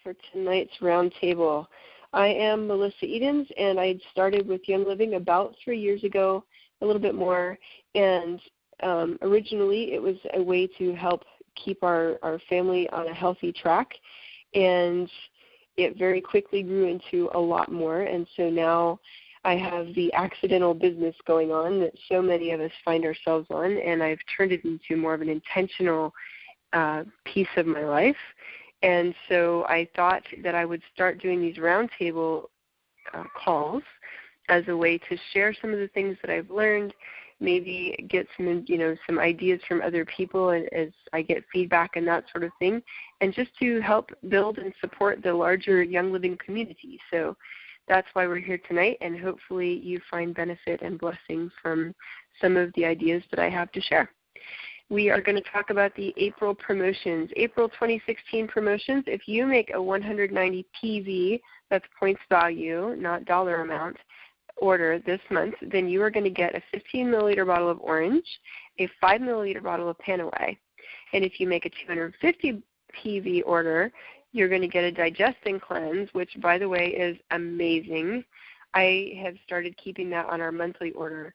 for tonight's roundtable. I am Melissa Edens, and I started with Young Living about 3 years ago, a little bit more, and originally it was a way to help keep our family on a healthy track, and it very quickly grew into a lot more, and so now I have the accidental business going on that so many of us find ourselves on, and I've turned it into more of an intentional piece of my life. And so I thought that I would start doing these roundtable calls as a way to share some of the things that I've learned, maybe get some ideas from other people as I get feedback and that sort of thing, and just to help build and support the larger Young Living community. So that's why we're here tonight, and hopefully you find benefit and blessing from some of the ideas that I have to share. We are going to talk about the April promotions, April 2016 promotions. If you make a 190 PV, that's points value, not dollar amount, order this month, then you are going to get a 15 milliliter bottle of orange, a 5 milliliter bottle of Panaway. And if you make a 250 PV order, you're going to get a digesting cleanse, which, by the way, is amazing. I have started keeping that on our monthly order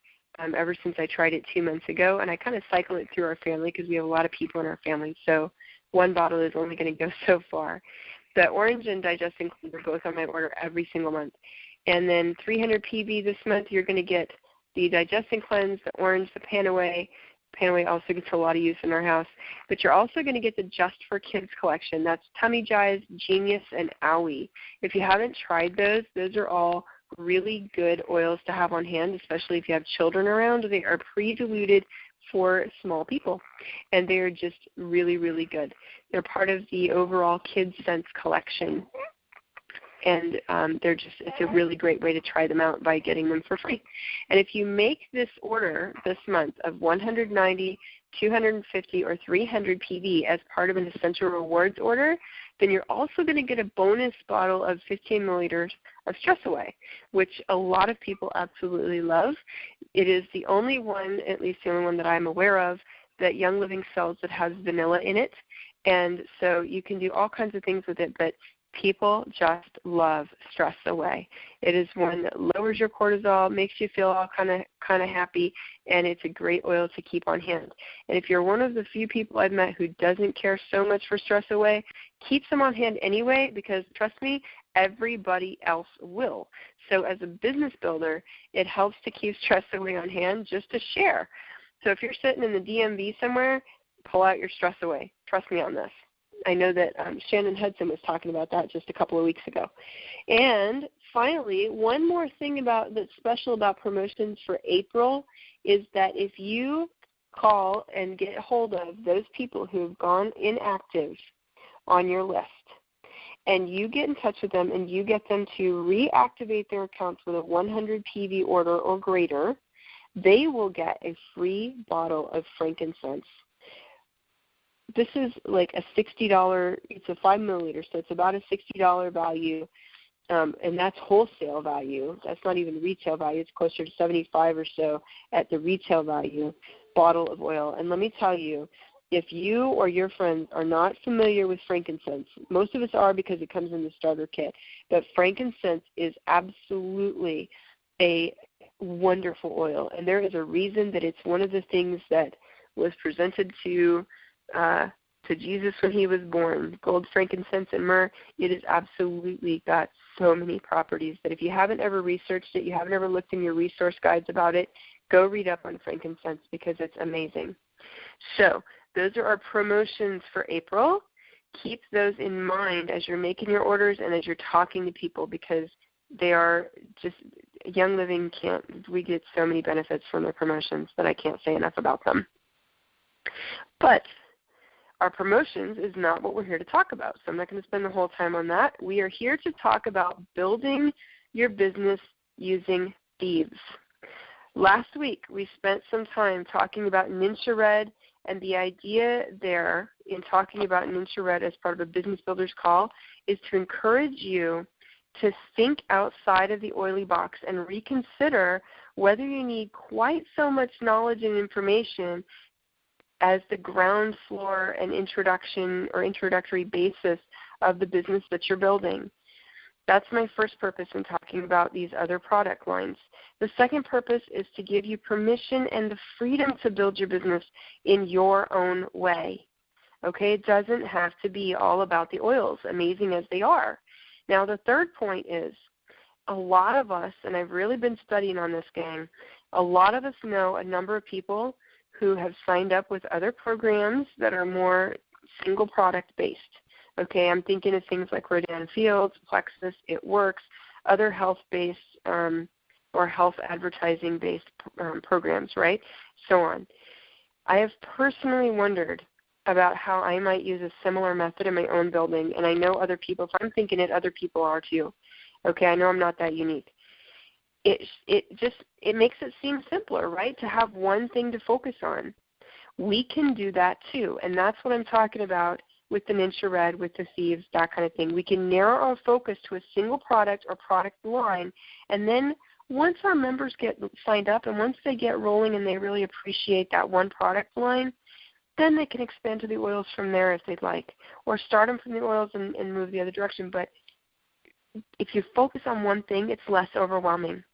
ever since I tried it 2 months ago, and I kind of cycle it through our family because we have a lot of people in our family, so one bottle is only going to go so far. The orange and digesting cleanse are both on my order every single month. And then 300 PV this month, you're going to get the digesting cleanse, the orange, the Panaway. Panaway also gets a lot of use in our house. But you're also going to get the Just for Kids collection. That's Tummy Jive, Genius, and Owie. If you haven't tried those are all really good oils to have on hand, especially if you have children around. They are pre-diluted for small people, and they are just really, really good. They're part of the overall Kids Sense collection, and it's a really great way to try them out by getting them for free. And if you make this order this month of 190, 250, or 300 PV as part of an Essential Rewards order, then you're also going to get a bonus bottle of 15 milliliters of Stress Away, which a lot of people absolutely love. It is the only one, at least the only one that I'm aware of, that Young Living sells that has vanilla in it. And so you can do all kinds of things with it, but people just love Stress Away. It is one that lowers your cortisol, makes you feel all kind of happy, and it's a great oil to keep on hand. And if you're one of the few people I've met who doesn't care so much for Stress Away, keep them on hand anyway, because trust me, everybody else will. So as a business builder, it helps to keep Stress Away on hand just to share. So if you're sitting in the DMV somewhere, pull out your Stress Away. Trust me on this. I know that Shannon Hudson was talking about that just a couple of weeks ago. And finally, one more thing that's special about promotions for April is that if you call and get hold of those people who have gone inactive on your list, and you get in touch with them and you get them to reactivate their accounts with a 100 PV order or greater, they will get a free bottle of frankincense. This is like a $60, it's a 5 milliliter, so it's about a $60 value, and that's wholesale value. That's not even retail value. It's closer to $75 or so at the retail value bottle of oil. And let me tell you, if you or your friends are not familiar with frankincense, most of us are because it comes in the starter kit, but frankincense is absolutely a wonderful oil, and there is a reason that it's one of the things that was presented to Jesus when he was born. Gold, frankincense, and myrrh. It has absolutely got so many properties that if you haven't ever researched it, you haven't ever looked in your resource guides about it, go read up on frankincense because it's amazing. So those are our promotions for April. Keep those in mind as you're making your orders and as you're talking to people, because they are just, Young Living we get so many benefits from their promotions that I can't say enough about them. But our promotions is not what we're here to talk about, so I'm not going to spend the whole time on that. We are here to talk about building your business using Thieves. Last week, we spent some time talking about Ninja Red, and the idea there in talking about Ninja Red as part of a Business Builders Call is to encourage you to think outside of the oily box and reconsider whether you need quite so much knowledge and information as the ground floor and introduction or introductory basis of the business that you're building. That's my first purpose in talking about these other product lines. The second purpose is to give you permission and the freedom to build your business in your own way. Okay, it doesn't have to be all about the oils, amazing as they are. Now, the third point is a lot of us, and I've really been studying on this, gang, a lot of us know a number of people who have signed up with other programs that are more single product based. Okay, I'm thinking of things like Rodan Fields, Plexus, It Works, other health-based or health advertising-based programs, right? So on. I have personally wondered about how I might use a similar method in my own building, and I know other people, if I'm thinking it, other people are too. Okay, I know I'm not that unique. It makes it seem simpler, right, to have one thing to focus on. We can do that too, and that's what I'm talking about with the Ninja Red, with the Thieves, that kind of thing. We can narrow our focus to a single product or product line, and then once our members get signed up and once they get rolling and they really appreciate that one product line, then they can expand to the oils from there if they'd like, or start them from the oils and move the other direction. But if you focus on one thing, it's less overwhelming.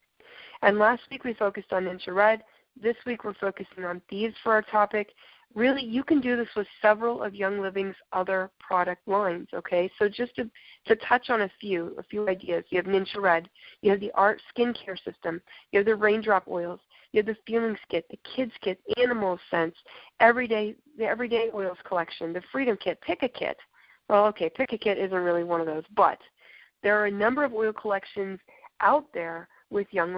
And last week we focused on Ninja Red. This week we're focusing on Thieves for our topic. Really, you can do this with several of Young Living's other product lines, okay? So just to touch on a few ideas. You have Ninja Red. You have the Art Skincare System. You have the Raindrop Oils. You have the Feelings Kit, the Kids Kit, Animal Sense, the Everyday Oils Collection, the Freedom Kit, Pick a Kit. Well, okay, Pick a Kit isn't really one of those, but there are a number of oil collections out there with Young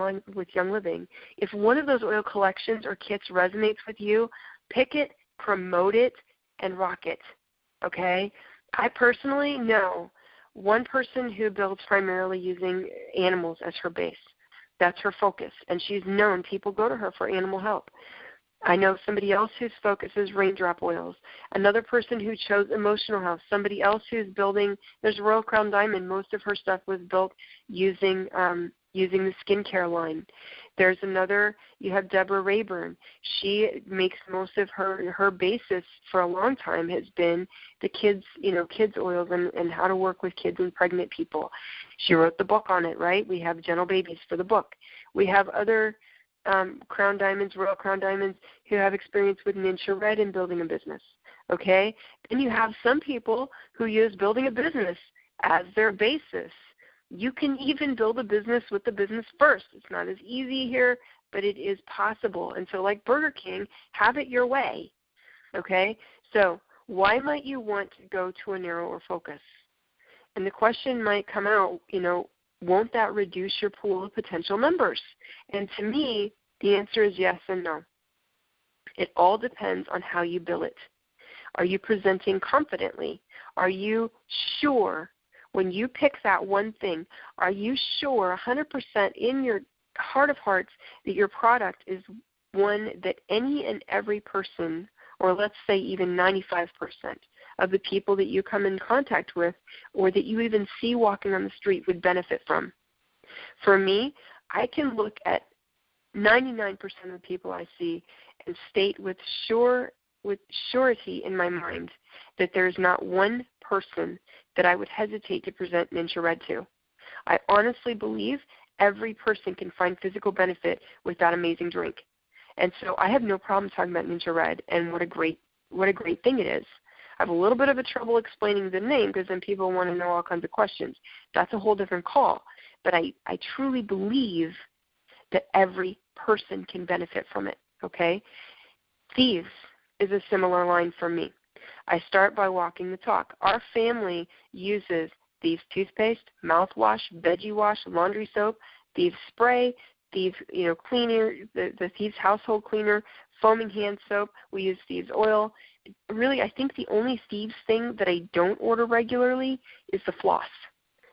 Living. If one of those oil collections or kits resonates with you, pick it, promote it, and rock it, okay? I personally know one person who builds primarily using animals as her base. That's her focus, and she's known people go to her for animal help. I know somebody else whose focus is raindrop oils, another person who chose emotional health, somebody else who's building, there's Royal Crown Diamond. Most of her stuff was built using the skincare line. There's another, you have Deborah Rayburn. She makes most of her basis for a long time has been the kids oils and how to work with kids and pregnant people. She wrote the book on it, right? We have Gentle Babies for the book. We have other Crown Diamonds, Royal Crown Diamonds, who have experience with Ninja Red in building a business, okay? Then you have some people who use building a business as their basis. You can even build a business with the business first. It's not as easy here, but it is possible. And so like Burger King, have it your way, okay? So why might you want to go to a narrower focus? And the question might come out, won't that reduce your pool of potential members? And to me, the answer is yes and no. It all depends on how you bill it. Are you presenting confidently? Are you sure? When you pick that one thing, are you sure 100% in your heart of hearts that your product is one that any and every person, or let's say even 95% of the people that you come in contact with or that you even see walking on the street would benefit from? For me, I can look at 99% of the people I see and state with surety in my mind that there's not one person that I would hesitate to present Ninja Red to. I honestly believe every person can find physical benefit with that amazing drink. And so I have no problem talking about Ninja Red and what a great thing it is. I have a little bit of a trouble explaining the name because then people want to know all kinds of questions. That's a whole different call. But I truly believe that every person can benefit from it, okay? Thieves is a similar line for me. I start by walking the talk. Our family uses Thieves toothpaste, mouthwash, veggie wash, laundry soap, Thieves spray, Thieves cleaner, the Thieves household cleaner, foaming hand soap. We use Thieves oil. Really, I think the only Thieves thing that I don't order regularly is the floss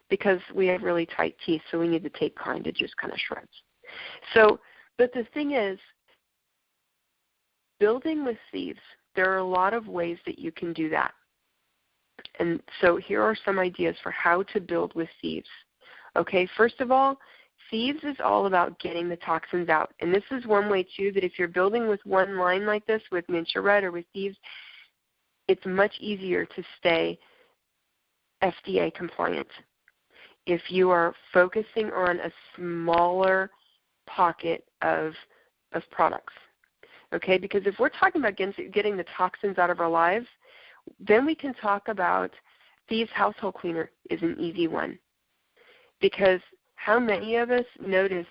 because we have really tight teeth, so we need the tape kind. It just kind of shreds. So, but the thing is, building with Thieves, there are a lot of ways that you can do that. And so here are some ideas for how to build with Thieves. Okay, first of all, Thieves is all about getting the toxins out. And this is one way, too, that if you're building with one line like this, with Ninja Red or with Thieves, it's much easier to stay FDA compliant. If you are focusing on a smaller pocket of products, okay? Because if we're talking about getting the toxins out of our lives, then we can talk about Thieves Household Cleaner is an easy one. Because how many of us notice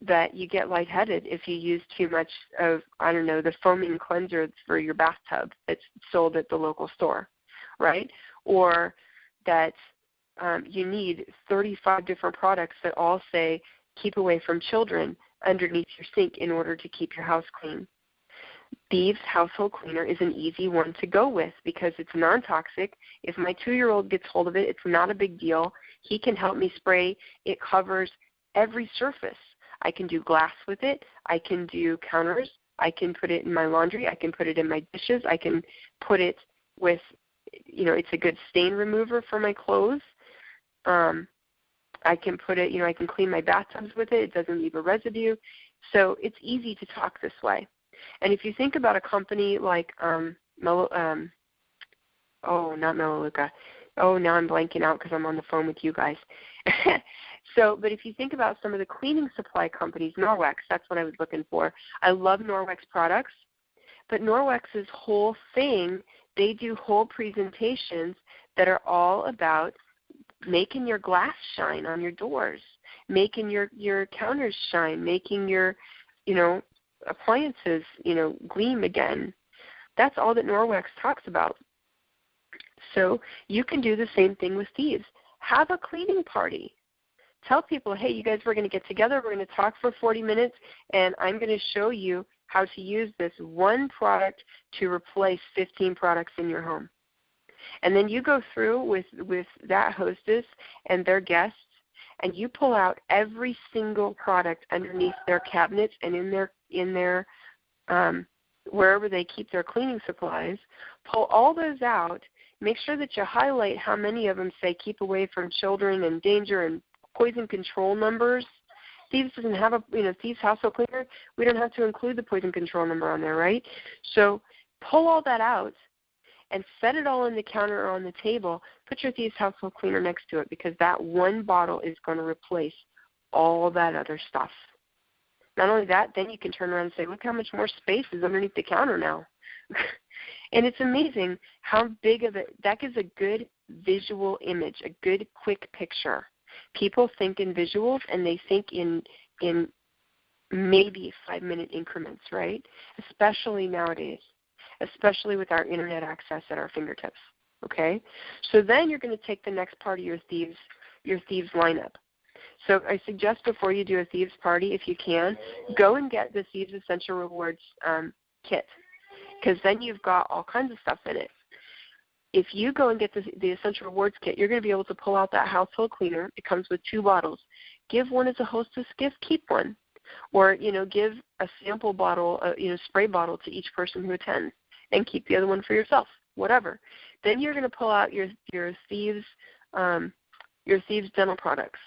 that you get lightheaded if you use too much of, I don't know, the foaming cleanser for your bathtub that's sold at the local store, right? Or that you need 35 different products that all say keep away from children underneath your sink in order to keep your house clean. Thieves Household Cleaner is an easy one to go with because it's non-toxic. If my 2-year-old gets hold of it, it's not a big deal. He can help me spray. It covers every surface. I can do glass with it. I can do counters. I can put it in my laundry. I can put it in my dishes. I can put it with, it's a good stain remover for my clothes. I can put it, I can clean my bathtubs with it. It doesn't leave a residue. So it's easy to talk this way. And if you think about a company like, not Melaleuca. Oh, now I'm blanking out because I'm on the phone with you guys. But if you think about some of the cleaning supply companies, Norwex, that's what I was looking for. I love Norwex products, but Norwex's whole thing, they do whole presentations that are all about making your glass shine on your doors, making your counters shine, making your, appliances, gleam again. That's all that Norwex talks about. So you can do the same thing with Thieves. Have a cleaning party. Tell people, hey, you guys, we're going to get together. We're going to talk for 40 minutes, and I'm going to show you how to use this one product to replace 15 products in your home. And then you go through with that hostess and their guests, and you pull out every single product underneath their cabinets and in their wherever they keep their cleaning supplies. Pull all those out. Make sure that you highlight how many of them say keep away from children and danger and poison control numbers. Thieves doesn't have Thieves Household Cleaner. We don't have to include the poison control number on there, right? So pull all that out and set it all on the counter or on the table. Put your Thieves Household Cleaner next to it because that one bottle is going to replace all that other stuff. Not only that, then you can turn around and say, look how much more space is underneath the counter now. And it's amazing how big of it, that gives a good visual image, a good quick picture. People think in visuals and they think in maybe 5-minute increments, right? Especially nowadays, especially with our internet access at our fingertips, okay? So then you're going to take the next part of your Thieves lineup. So I suggest before you do a Thieves party, if you can, go and get the Thieves Essential Rewards kit, because then you've got all kinds of stuff in it. If you go and get the Essential Rewards kit, you're going to be able to pull out that household cleaner. It comes with 2 bottles. Give one as a hostess gift, keep one. Or, give a sample bottle, spray bottle to each person who attends and keep the other one for yourself, whatever. Then you're going to pull out your Thieves dental products.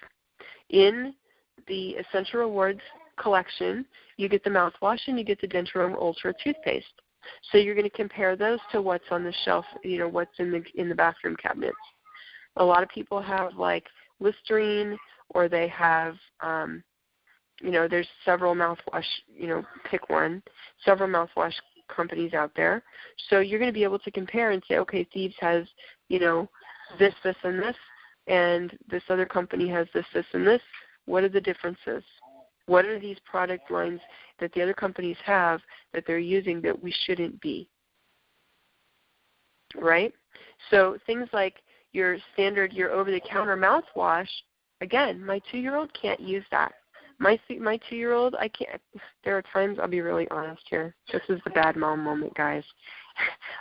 In the Essential Rewards collection, you get the mouthwash and you get the Dentarome Ultra toothpaste. So you're going to compare those to what's on the shelf, what's in the bathroom cabinets. A lot of people have like Listerine, or they have, there's several mouthwash, pick one, several mouthwash companies out there. So you're going to be able to compare and say, okay, Thieves has, this, and this, and this other company has this, and this. What are the differences? What are these product lines that the other companies have that they're using that we shouldn't be? Right? So things like your standard, your over-the-counter mouthwash, again, my 2-year-old can't use that. My 2-year-old, I can't. There are times, I'll be really honest here. This is the bad mom moment, guys.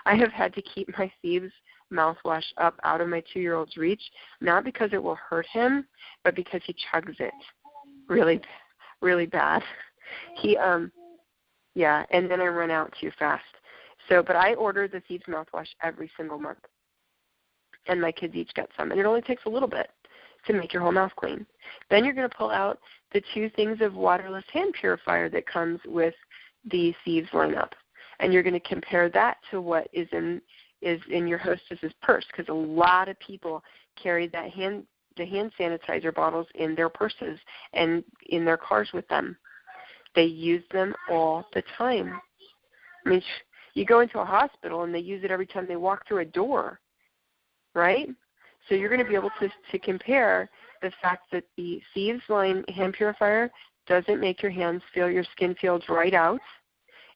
I have had to keep my Thieves mouthwash up out of my 2-year-old's reach, not because it will hurt him, but because he chugs it really, really bad. He, and then I run out too fast. So, but I order the Thieves mouthwash every single month, and my kids each get some, and it only takes a little bit to make your whole mouth clean. Then you're going to pull out the 2 things of waterless hand purifier that comes with the Thieves lineup, and you're going to compare that to what is in your hostess's purse, because a lot of people carry the hand sanitizer bottles in their purses and in their cars with them. They use them all the time. I mean, you go into a hospital and they use it every time they walk through a door, right? So you're going to be able to compare the fact that the Thieves line hand purifier doesn't make your skin feel dried out,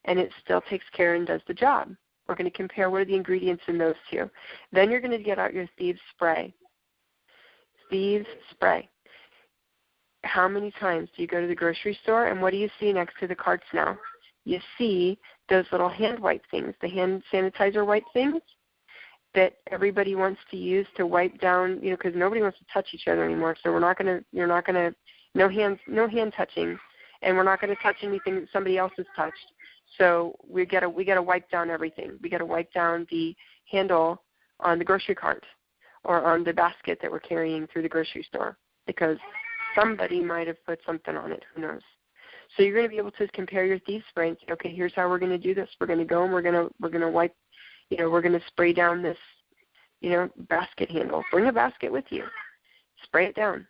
and it still takes care and does the job. We're going to compare what are the ingredients in those two. Then you're going to get out your Thieves spray. Thieves spray. How many times do you go to the grocery store, and what do you see next to the carts now? You see those little hand wipe things, the hand sanitizer wipe things that everybody wants to use to wipe down, because nobody wants to touch each other anymore. So no hand touching, and we're not going to touch anything that somebody else has touched. So we got to wipe down everything. We got to wipe down the handle on the grocery cart or on the basket that we're carrying through the grocery store, because somebody might have put something on it. Who knows? So you're going to be able to compare your Thieves spray and say, okay, here's how we're going to do this. We're going to go and we're going to wipe. We're going to spray down this, basket handle. Bring a basket with you. Spray it down.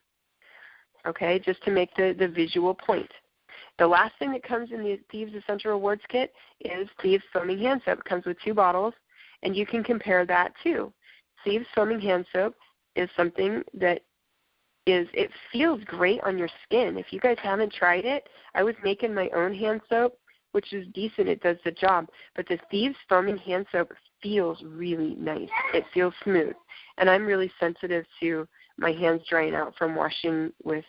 Okay, just to make the visual point. The last thing that comes in the Thieves Essential Rewards Kit is Thieves Foaming Hand Soap. It comes with 2 bottles, and you can compare that too. Thieves Foaming Hand Soap is something that it feels great on your skin. If you guys haven't tried it, I was making my own hand soap, which is decent. It does the job. But the Thieves Foaming Hand Soap feels really nice. It feels smooth. And I'm really sensitive to my hands drying out from washing with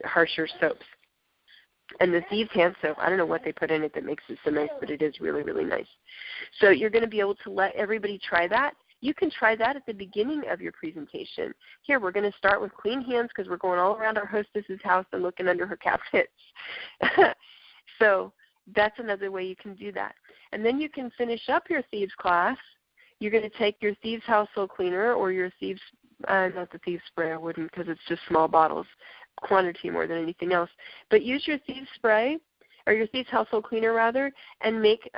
harsher soaps. And the Thieves hand soap, I don't know what they put in it that makes it so nice, but it is really, really nice. So you're going to be able to let everybody try that. You can try that at the beginning of your presentation. Here, we're going to start with clean hands because we're going all around our hostess's house and looking under her cabinets. So that's another way you can do that. And then you can finish up your Thieves class. You're going to take your Thieves household cleaner or your Thieves, not the Thieves spray, I wouldn't, because it's just small bottles, quantity more than anything else. But use your Thieves spray, or your Thieves household cleaner rather, and make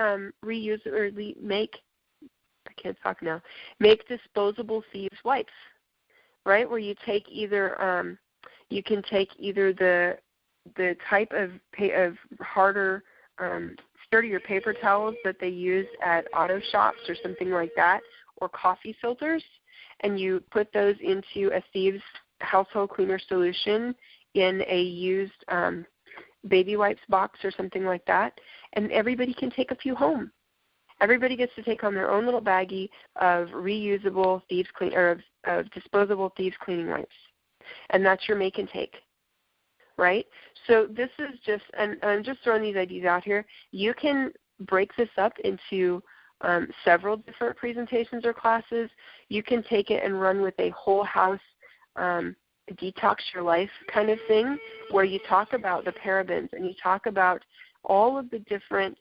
make disposable Thieves wipes, right? Where you take either you can take either the type of harder, sturdier paper towels that they use at auto shops or something like that, or coffee filters, and you put those into a Thieves household cleaner solution in a used baby wipes box or something like that, and everybody can take a few home. Everybody gets to take home their own little baggie of reusable Thieves of disposable Thieves cleaning wipes, and that's your make and take, right? So this is just, and I'm just throwing these ideas out here. You can break this up into several different presentations or classes. You can take it and run with a whole house detox your life kind of thing, where you talk about the parabens and you talk about all of the different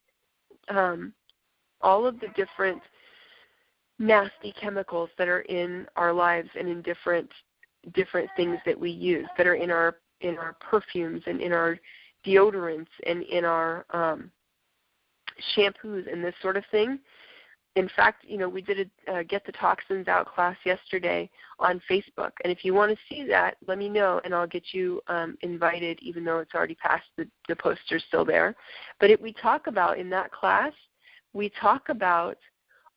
nasty chemicals that are in our lives and in different things that we use, that are in our perfumes and in our deodorants and in our shampoos and this sort of thing. In fact, we did a Get the Toxins Out class yesterday on Facebook, and if you want to see that, let me know, and I'll get you invited, even though it's already past the poster's still there. But we talk about, in that class, we talk about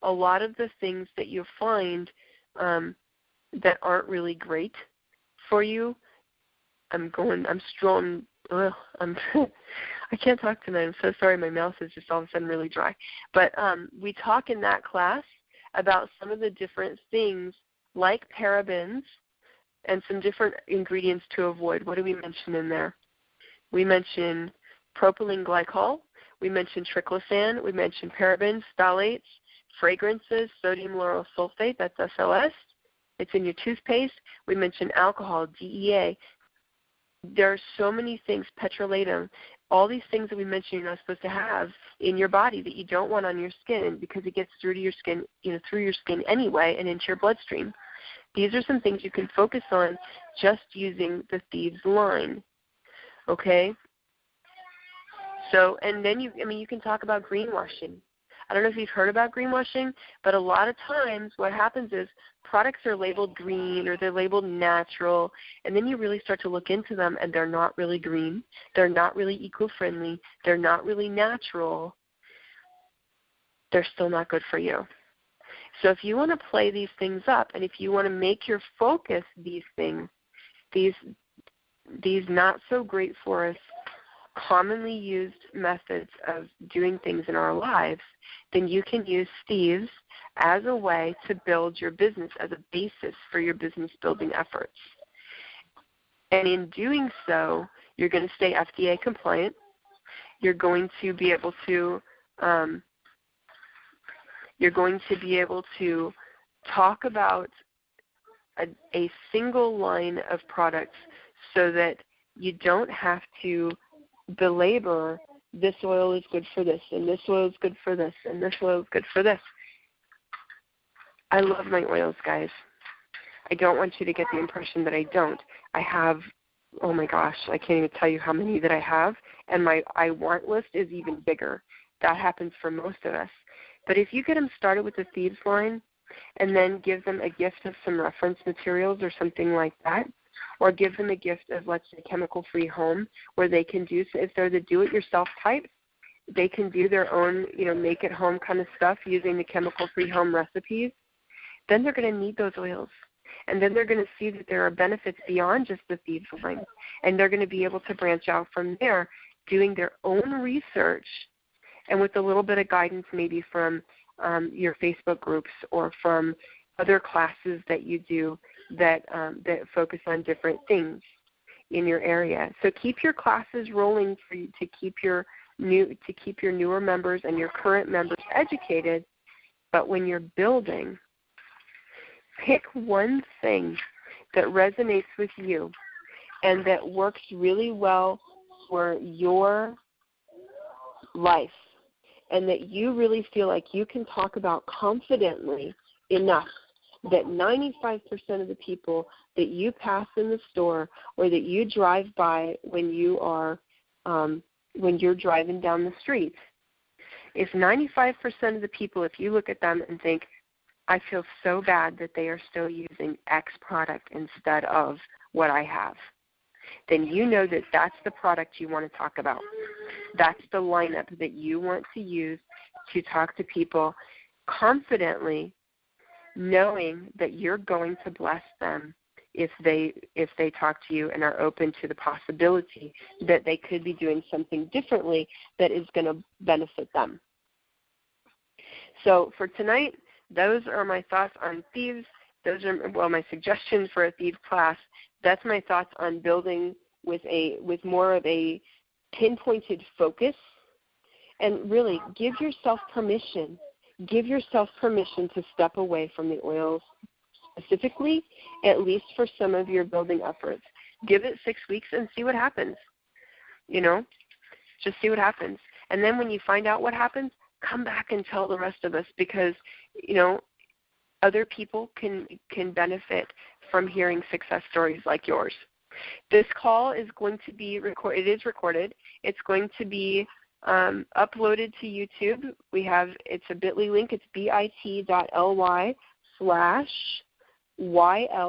a lot of the things that you find that aren't really great for you. I can't talk tonight. I'm so sorry. My mouth is just all of a sudden really dry. But we talk in that class about some of the different things like parabens and some different ingredients to avoid. What do we mention in there? We mention propylene glycol. We mention triclosan. We mention parabens, phthalates, fragrances, sodium lauryl sulfate, that's SLS. It's in your toothpaste. We mention alcohol, DEA. There are so many things, petrolatum, all these things that we mentioned you're not supposed to have in your body that you don't want on your skin, because it gets through to your skin, through your skin anyway and into your bloodstream. These are some things you can focus on just using the Thieves line, okay? So, and then you can talk about greenwashing. I don't know if you've heard about greenwashing, but a lot of times what happens is products are labeled green or they're labeled natural, and then you really start to look into them and they're not really green, they're not really eco-friendly, they're not really natural, they're still not good for you. So if you want to play these things up, and if you want to make your focus these things, these not so great for us, commonly used methods of doing things in our lives, then you can use Thieves as a way to build your business, as a basis for your business building efforts. And in doing so, you're going to stay FDA compliant. You're going to be able to talk about a single line of products so that you don't have to belabor this oil is good for this, and this oil is good for this, and this oil is good for this. I love my oils, guys. I don't want you to get the impression that I don't. I have, oh my gosh, I can't even tell you how many that I have, and my I want list is even bigger. That happens for most of us. But if you get them started with the Thieves line and then give them a gift of some reference materials or something like that, or give them a gift of, let's say, chemical-free home, where they can do, if they're the do-it-yourself type, they can do their own, make-at-home kind of stuff using the chemical-free home recipes, then they're going to need those oils. And then they're going to see that there are benefits beyond just the Thieves line. And they're going to be able to branch out from there, doing their own research, and with a little bit of guidance maybe from your Facebook groups or from other classes that you do that focus on different things in your area. So keep your classes rolling for you to keep your newer members and your current members educated. But when you're building, pick one thing that resonates with you and that works really well for your life, and that you really feel like you can talk about confidently enough that 95% of the people that you pass in the store or that you drive by when you're driving down the street, if 95% of the people, if you look at them and think, I feel so bad that they are still using X product instead of what I have, then you know that that's the product you want to talk about. That's the lineup that you want to use to talk to people confidently, knowing that you're going to bless them if they talk to you and are open to the possibility that they could be doing something differently that is going to benefit them. So for tonight, those are my thoughts on Thieves. Those are, my suggestions for a Thieves class. That's my thoughts on building with more of a pinpointed focus. And really, give yourself permission. Give yourself permission to step away from the oils specifically, at least for some of your building efforts. Give it 6 weeks and see what happens. Just see what happens. And then when you find out what happens, come back and tell the rest of us, because, other people can benefit from hearing success stories like yours. This call is going to be recorded. It is recorded. It's going to be uploaded to YouTube. It's a bit.ly link. It's bit.ly/YL,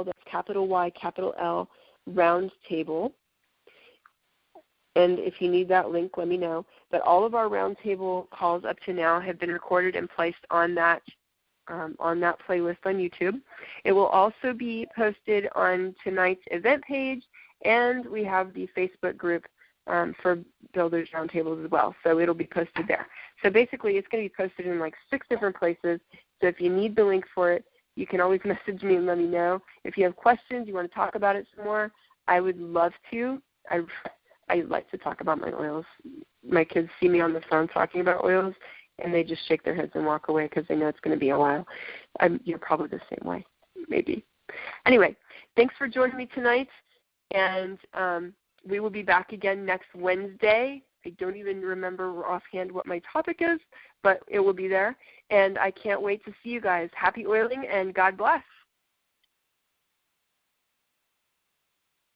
that's capital Y, capital L, roundtable. And if you need that link, let me know. But all of our roundtable calls up to now have been recorded and placed on that playlist on YouTube. It will also be posted on tonight's event page, and we have the Facebook group for Builders Roundtables as well. So it'll be posted there. So basically, it's going to be posted in like 6 different places. So if you need the link for it, you can always message me and let me know. If you have questions, you want to talk about it some more, I would love to. I like to talk about my oils. My kids see me on the phone talking about oils, and they just shake their heads and walk away because they know it's going to be a while. You're probably the same way, maybe. Anyway, thanks for joining me tonight, and we will be back again next Wednesday. I don't even remember offhand what my topic is, but it will be there, and I can't wait to see you guys. Happy oiling, and God bless.